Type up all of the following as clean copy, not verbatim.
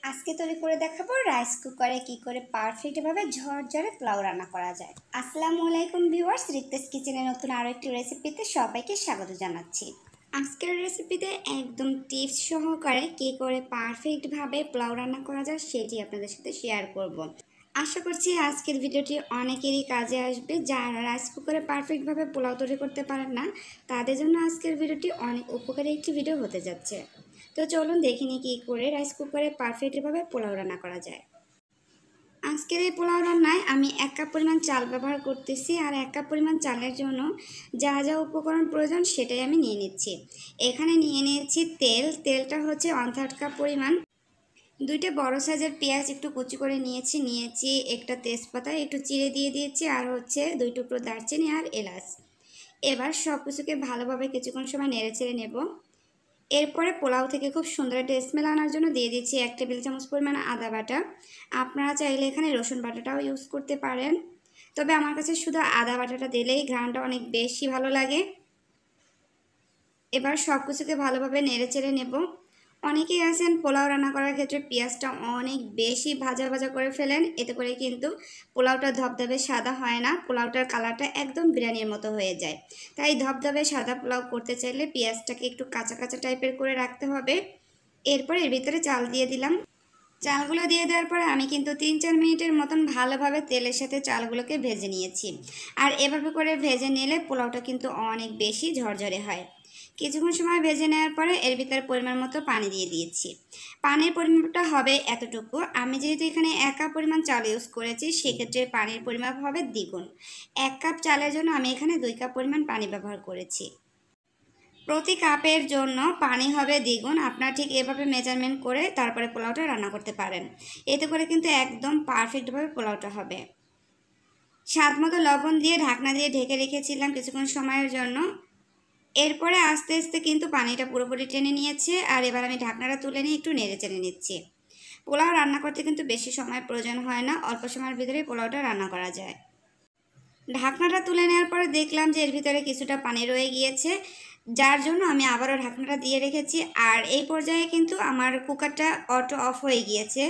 আজকে তৈরি করে দেখাবো রাইস কুকারে কি করে পারফেক্টভাবে ঝরঝরে পোলাও রান্না করা যায়। আসসালামু আলাইকুম ভিউয়ার্স, রিক্তেস কিচেনের নতুন আরও একটি রেসিপিতে সবাইকে স্বাগত জানাচ্ছি। আজকের রেসিপিতে একদম টিপস সহকারে কি করে পারফেক্টভাবে পোলাও রান্না করা যায় সেটি আপনাদের সাথে শেয়ার করব। আশা করছি আজকের ভিডিওটি অনেকেরই কাজে আসবে। যারা রাইস কুকারে পারফেক্টভাবে পোলাও তৈরি করতে পারেন না তাদের জন্য আজকের ভিডিওটি অনেক উপকারী একটি ভিডিও হতে যাচ্ছে। তো চলুন দেখিনি কী করে রাইস কুকারে পারফেক্টভাবে পোলাও রান্না করা যায়। আজকের এই পোলাও রান্নায় আমি 1 কাপ পরিমাণ চাল ব্যবহার করতেছি, আর 1 কাপ পরিমাণ চালের জন্য যা যা উপকরণ প্রয়োজন সেটাই আমি নিয়ে নিচ্ছি। এখানে নিয়ে নিয়েছি তেলটা হচ্ছে 1/3 কাপ পরিমাণ। 2টা বড় সাইজের পেঁয়াজ একটু কুচি করে নিয়েছি একটা তেজপাতা একটু চিড়ে দিয়ে দিয়েছি, আর হচ্ছে 2 টুকরো দারচিনি আর এলাচ। এবার সব কিছুকে ভালোভাবে কিছুক্ষণ সময় নেড়ে চেড়ে নেব। এরপরে পোলাও থেকে খুব সুন্দর একটা স্মেল আনার জন্য দিয়ে দিচ্ছি 1 টেবিল চামচ পরিমাণ আদা বাটা। আপনারা চাইলে এখানে রসুন বাটাটাও ইউজ করতে পারেন, তবে আমার কাছে শুধু আদা বাটাটা দিলেই ঘ্রাণটা অনেক বেশি ভালো লাগে। এবার সব কিছুকে ভালোভাবে নেড়ে চেড়ে নেব। অনেকেই আছেন পোলাও রান্না করার ক্ষেত্রে পেঁয়াজটা অনেক বেশি ভাজা ভাজা করে ফেলেন, এতে করে কিন্তু পোলাওটা ধবধবে সাদা হয় না, পোলাওটার কালারটা একদম বিরিয়ানির মতো হয়ে যায়। তাই ধবধবে সাদা পোলাও করতে চাইলে পেঁয়াজটাকে একটু কাঁচা কাঁচা টাইপের করে রাখতে হবে। এরপর এর ভিতরে চাল দিয়ে দিলাম। চালগুলো দিয়ে দেওয়ার পরে আমি কিন্তু 3-4 মিনিটের মতন ভালোভাবে তেলের সাথে চালগুলোকে ভেজে নিয়েছি। আর এভাবে করে ভেজে নিলে পোলাওটা কিন্তু অনেক বেশি ঝরঝরে হয়। কিছুক্ষণ সময় ভেজে নেওয়ার পরে এর ভিতরে পরিমাণ মতো পানি দিয়ে দিয়েছি। পানির পরিমাণটা হবে এতটুকু। আমি যেহেতু এখানে 1 কাপ পরিমাণ চাল ইউজ করেছি, সেক্ষেত্রে পানির পরিমাণ হবে দ্বিগুণ। 1 কাপ চালের জন্য আমি এখানে 2 কাপ পরিমাণ পানি ব্যবহার করেছি। প্রতি কাপের জন্য পানি হবে দ্বিগুণ। আপনারা ঠিক এভাবে মেজারমেন্ট করে তারপরে পোলাওটা রান্না করতে পারেন। এতে করে কিন্তু একদম পারফেক্টভাবে পোলাওটা হবে। স্বাদ মতো লবণ দিয়ে ঢাকনা দিয়ে ঢেকে রেখেছিলাম কিছুক্ষণ সময়ের জন্য। এরপরে আস্তে আস্তে কিন্তু পানিটা পুরোপুরি টেনে নিয়েছে, আর এবার আমি ঢাকনাটা তুলে নিয়ে একটু নেড়ে চেড়ে নিচ্ছি। পোলাও রান্না করতে কিন্তু বেশি সময় প্রয়োজন হয় না, অল্প সময়ের ভিতরেই পোলাওটা রান্না করা যায়। ঢাকনাটা তুলে নেওয়ার পরে দেখলাম যে এর ভিতরে কিছুটা পানি রয়ে গিয়েছে, যার জন্য আমি আবারও ঢাকনাটা দিয়ে রেখেছি। আর এই পর্যায়ে কিন্তু আমার কুকারটা অটো অফ হয়ে গিয়েছে।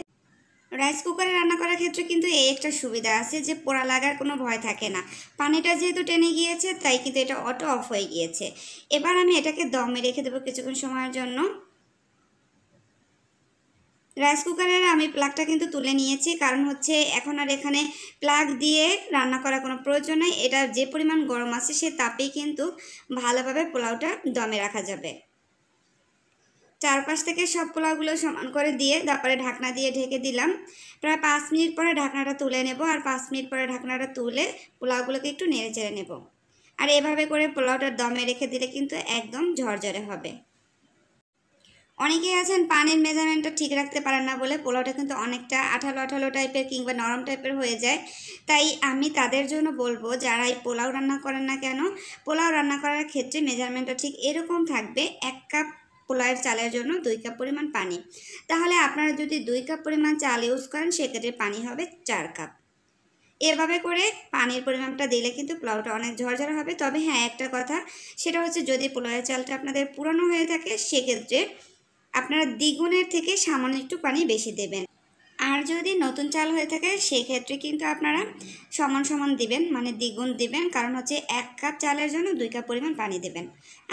রাইস কুকারে রান্না করার ক্ষেত্রে কিন্তু এই একটা সুবিধা আছে যে পোড়া লাগার কোনো ভয় থাকে না। পানিটা যেহেতু টেনে গিয়েছে তাই কিন্তু এটা অটো অফ হয়ে গিয়েছে। এবার আমি এটাকে দমে রেখে দেবো কিছুক্ষণ সময়ের জন্য। রাইস কুকারের আমি প্লাগটা কিন্তু তুলে নিয়েছি, কারণ হচ্ছে এখন আর এখানে প্লাগ দিয়ে রান্না করার কোনো প্রয়োজন নেই। এটা যে পরিমাণ গরম আছে সে তাপেই কিন্তু ভালোভাবে পোলাওটা দমে রাখা যাবে। চারপাশ থেকে সব পোলাওগুলো সমান করে দিয়ে তারপরে ঢাকনা দিয়ে ঢেকে দিলাম। প্রায় 5 মিনিট পরে ঢাকনাটা তুলে নেব, আর 5 মিনিট পরে ঢাকনাটা তুলে পোলাওগুলোকে একটু নেড়ে চেড়ে নেব। আর এভাবে করে পোলাওটা দমে রেখে দিলে কিন্তু একদম ঝরঝরে হবে। অনেকেই আছেন পানির মেজারমেন্টটা ঠিক রাখতে পারেন না বলে পোলাওটা কিন্তু অনেকটা আঠালো আঠালো টাইপের কিংবা নরম টাইপের হয়ে যায়। তাই আমি তাদের জন্য বলবো, যারা এই পোলাও রান্না করেন না কেন, পোলাও রান্না করার ক্ষেত্রে মেজারমেন্টটা ঠিক এরকম থাকবে। 1 কাপ পোলাওয়ের চালের জন্য 2 কাপ পরিমাণ পানি। তাহলে আপনারা যদি 2 কাপ পরিমাণ চাল ইউজ করেন সেক্ষেত্রে পানি হবে 4 কাপ। এভাবে করে পানির পরিমাণটা দিলে কিন্তু পোলাওটা অনেক ঝরঝরে হবে। তবে হ্যাঁ, একটা কথা, সেটা হচ্ছে যদি পোলাওয়ের চালটা আপনাদের পুরানো হয়ে থাকে সেক্ষেত্রে আপনারা দ্বিগুণের থেকে সামান্য একটু পানি বেশি দেবেন। আর যদি নতুন চাল হয়ে থাকে সেক্ষেত্রে কিন্তু আপনারা সমান সমান দিবেন, মানে দ্বিগুণ দিবেন। কারণ হচ্ছে 1 কাপ চালের জন্য 2 কাপ পরিমাণ পানি দেবেন,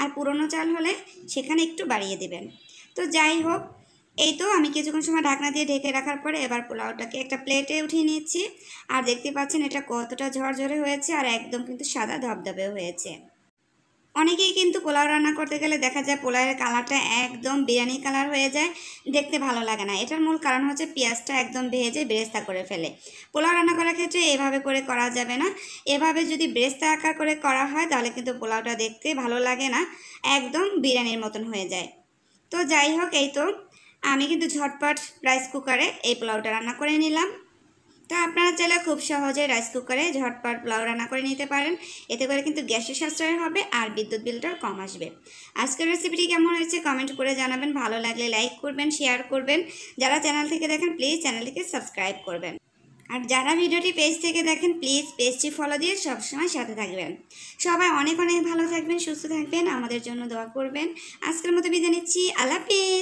আর পুরনো চাল হলে সেখানে একটু বাড়িয়ে দেবেন। তো যাই হোক, এই তো আমি কিছুক্ষণ সময় ঢাকনা দিয়ে ঢেকে রাখার পরে এবার পোলাওটাকে একটা প্লেটে উঠিয়ে নিচ্ছি। আর দেখতে পাচ্ছেন এটা কতটা ঝরঝরে হয়েছে, আর একদম কিন্তু সাদা ধবধবে হয়েছে। অনেকেই কিন্তু পোলাও রান্না করতে গেলে দেখা যায় পোলাওয়ের কালারটা একদম বিরিয়ানি কালার হয়ে যায়, দেখতে ভালো লাগে না। এটার মূল কারণ হচ্ছে পেঁয়াজটা একদম ভেজে বেরেস্তা করে ফেলে। পোলাও রান্না করার ক্ষেত্রে এভাবে করে করা যাবে না। এভাবে যদি বেরেস্তা আকার করে করা হয় তাহলে কিন্তু পোলাওটা দেখতে ভালো লাগে না, একদম বিরিয়ানির মতন হয়ে যায়। তো যাই হোক, এই তো আমি কিন্তু ঝটপট রাইস কুকারে এই পোলাওটা রান্না করে নিলাম। তো আপনারা চাইলে খুব সহজে রাইস কুকারে ঝটপট পোলাও রান্না করে নিতে পারেন। এতে করে কিন্তু গ্যাসের সাশ্রয় হবে আর বিদ্যুৎ বিলটাও কম আসবে। আজকের রেসিপিটি কেমন হয়েছে কমেন্ট করে জানাবেন। ভালো লাগলে লাইক করবেন, শেয়ার করবেন। যারা চ্যানেল থেকে দেখেন প্লিজ চ্যানেলটিকে সাবস্ক্রাইব করবেন। আর যারা ভিডিওটি পেজ থেকে দেখেন প্লিজ পেজটি ফলো দিয়ে সবসময় সাথে থাকবেন। সবাই অনেক অনেক ভালো থাকবেন, সুস্থ থাকবেন, আমাদের জন্য দোয়া করবেন। আজকের মতো বিদায় নিচ্ছি। আল্লাহ হাফেজ।